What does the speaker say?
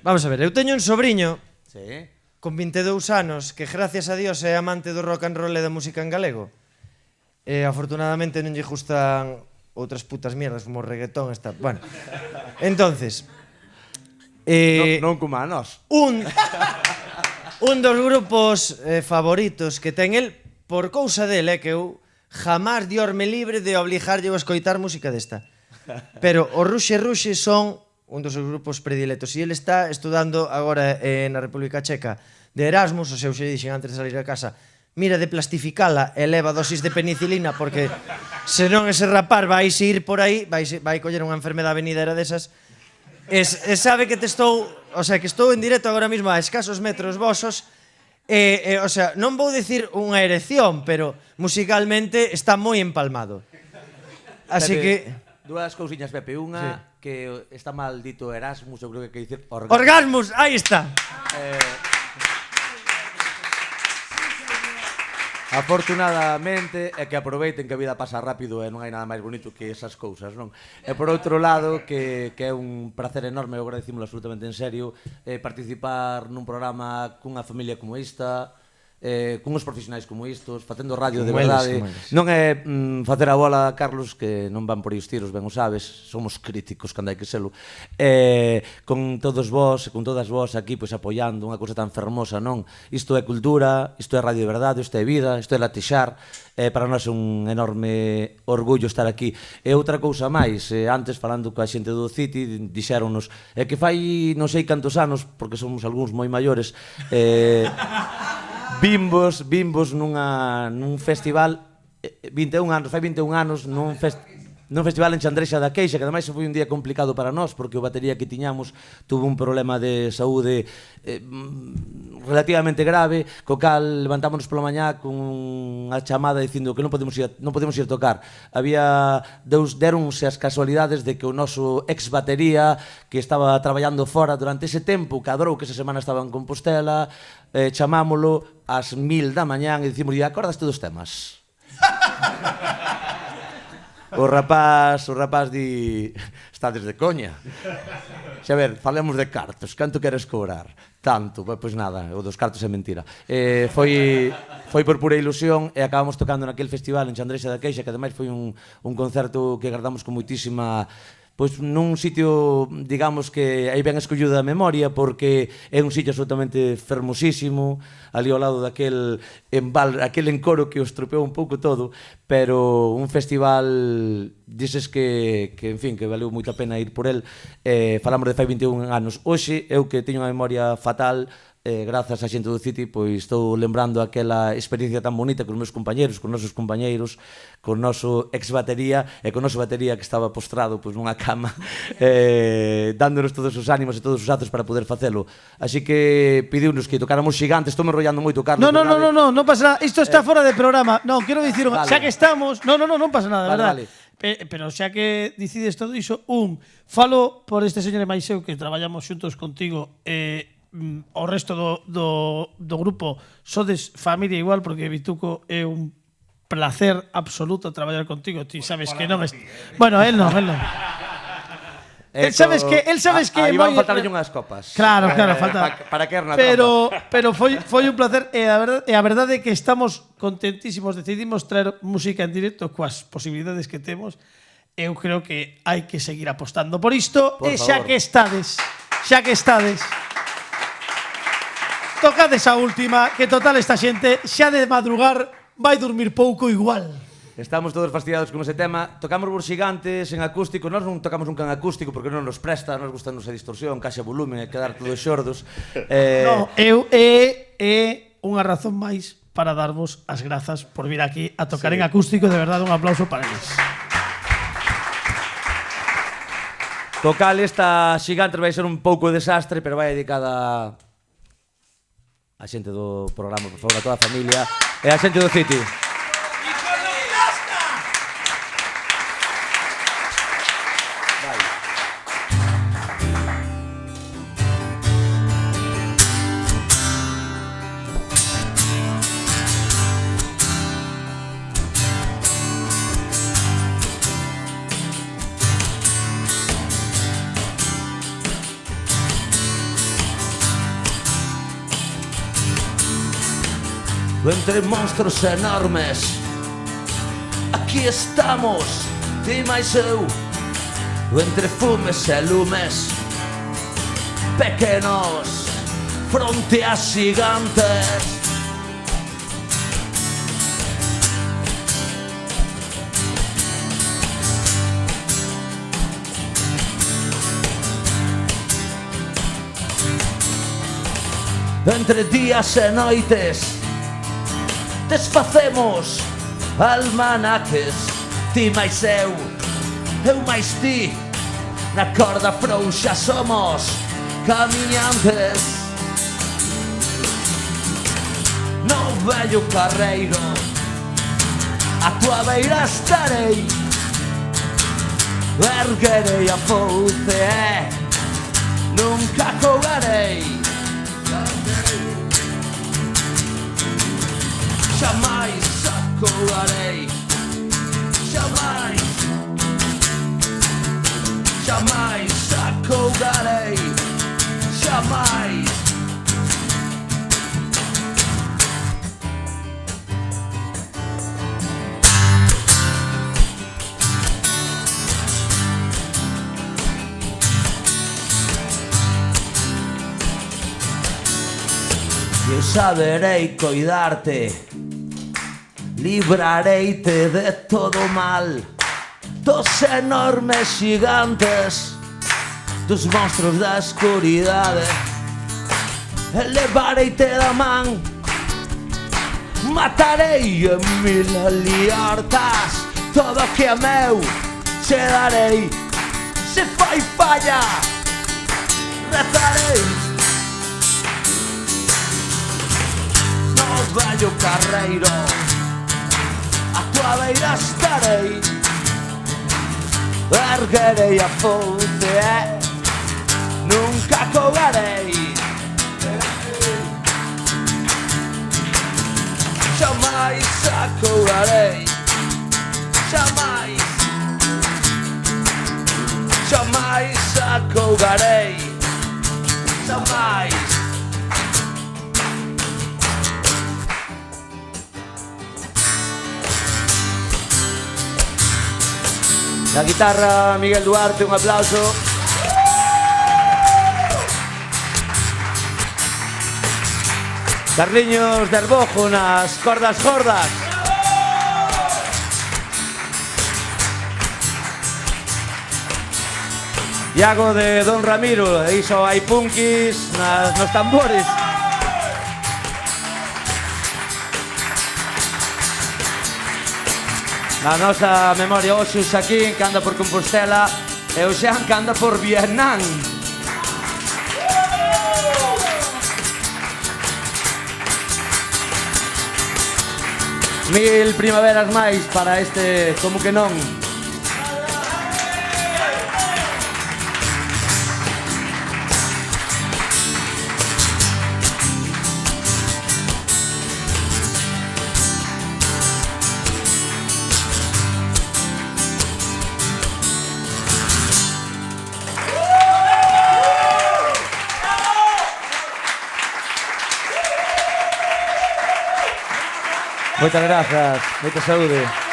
Vamos a ver, eu teño un sobriño Sí. con 22 anos que gracias a Dios é amante do rock and roll e da música en galego. Afortunadamente non lle gustan outras putas mierdas como o reggaetón esta. Bueno. Entonces, Non como a nós. un dos grupos favoritos que ten el por cousa dele é que eu jamás diorme libre de obligarlle a escoitar música desta. Pero os Ruxe son un dos seus grupos predilectos e ele está estudando agora na República Checa de Erasmus, o seu xe dixen antes de salir a casa, mira de plastificala e leva dosis de penicilina porque senón ese rapar vai ir por aí, vai coller unha enfermedade venidera desas e sabe que te estou, o sea, que estou en directo agora mismo a escasos metros vosos o sea, non vou dicir unha erección, pero musicalmente está moi empalmado. Así que Dúas cousiñas, Pepe. Unha, que está mal dito Erasmus, eu creo que hai que dicir Orgasmus, aí está. Afortunadamente, é que aproveiten que a vida pasa rápido e non hai nada máis bonito que esas cousas, non? E por outro lado, que é un placer enorme, eu agradecímolo absolutamente en serio, participar nun programa cunha familia como esta, cunhos profesionais como estos, facendo radio de verdade. Non é facer a bola, Carlos, que non van por aí os tiros, ben o sabes, somos críticos cando hai que selo. Con todos vós, con todas vós aquí, pois apoiando unha cousa tan fermosa, non? Isto é cultura, isto é radio de verdade, isto é vida, isto é latexar. Para nós é un enorme orgullo estar aquí. E outra cousa máis, antes falando coa xente do City, dixéronnos que fai non sei cantos anos, porque somos algúns moi maiores, Bimbos nun festival 21 anos, fai 21 anos nun festival en Chandrexa da Queixa, que ademais foi un día complicado para nós porque o batería que tiñamos tuvo un problema de saúde relativamente grave, co cal levantámonos pola mañá con unha chamada dicindo que non podemos ir tocar. Deronse as casualidades de que o noso ex batería que estaba traballando fora durante ese tempo, cadrou que esa semana estaba en Compostela, chamámolo ás 1000 da mañán e dicimos, acordaste dos temas? O rapaz di, está desde coña. Xa ver, falemos de cartos, canto queres cobrar? Tanto, pois nada, o dos cartos é mentira. Foi por pura ilusión e acabamos tocando naquele festival en Chandrexa da Queixa, que ademais foi un concerto que guardamos con moitísima... Pois nun sitio, digamos que aí ben escollido da memoria, porque é un sitio absolutamente fermosísimo, ali ao lado daquel encoro que o estropeou un pouco todo, pero un festival dices que en fin, que valeu moita pena ir por el. Falamos de fai 21 anos. Hoxe, eu que teño unha memoria fatal, grazas á xente do City, pois estou lembrando aquela experiencia tan bonita con os meus compañeros, con nosos compañeiros, con noso ex batería e con noso batería que estaba postrado pois nunha cama, dándonos todos os ánimos e todos os azos para poder facelo. Así que pediunos que tocáramos Xigante. Estou me enrollando moito, Carlos. Non pasa nada. Isto está fora de programa. Non, quero dicir, xa que estamos, non pasa nada, verdade. Pero xa que decides todo iso, falo por este señor e máis eu que traballamos xuntos contigo, o resto do grupo sodes familia igual, porque Vituco é un placer absoluto traballar contigo. Ti sabes que non... Bueno, él non. Él sabes que aí van faltarlle unhas copas. Claro, falta. Para que erna trampa. Pero foi un placer e a verdade é que estamos contentísimos. Decidimos traer música en directo coas posibilidades que temos. Eu creo que hai que seguir apostando por isto. E xa que estades tocades a última, que total esta xente xa de madrugar vai dormir pouco igual. Estamos todos fastidiados con ese tema. Tocamos Burxigantes en acústico. Nós non tocamos nunca en acústico porque non nos presta, nos gusta a distorsión, caixa volumen e quedar todos xordos. Non, é unha razón máis para darvos as grazas por vir aquí a tocar en acústico. De verdade, un aplauso para eles. Tocal, esta Xigantes vai ser un pouco desastre, pero vai dedicada a xente do programa, por favor, a toda a familia e a xente do City. entre monstruos enormes. Aquí estamos, ti máis eu, entre fumes e lumes pequenos fronte a gigantes. Entre días e noites desfacemos almanaques. Ti máis eu máis ti. Na corda frouxa somos camiñantes. No vello carreiro a tua beira estarei. Erguerei a fouce e nunca colgarei. Jamais acolgarei, jamais, jamais acolgarei, jamais. Eu saberei coidarte, librareite de todo mal, dos enormes gigantes, dos monstruos da escuridade. Elevareite da man, matarei en mil liortas, todo que é meu che darei. Se fai falla, rezarei. No vello carreiro a tua beira estarei. Erguerei a fouce e nunca colgarei. Jamais acolgarei, jamais, jamais acolgarei, jamais. La guitarra, Miguel Duarte, un aplauso. Carliños del Bojo, nas cordas gordas. Iago de Don Ramiro, iso hai punkis nos tambores. Na nosa memoria hoxe o Xaquín, que anda por Compostela, e o Xan, que anda por Vietnam. Mil primaveras máis para este Como que non. Moitas grazas, moita saúde.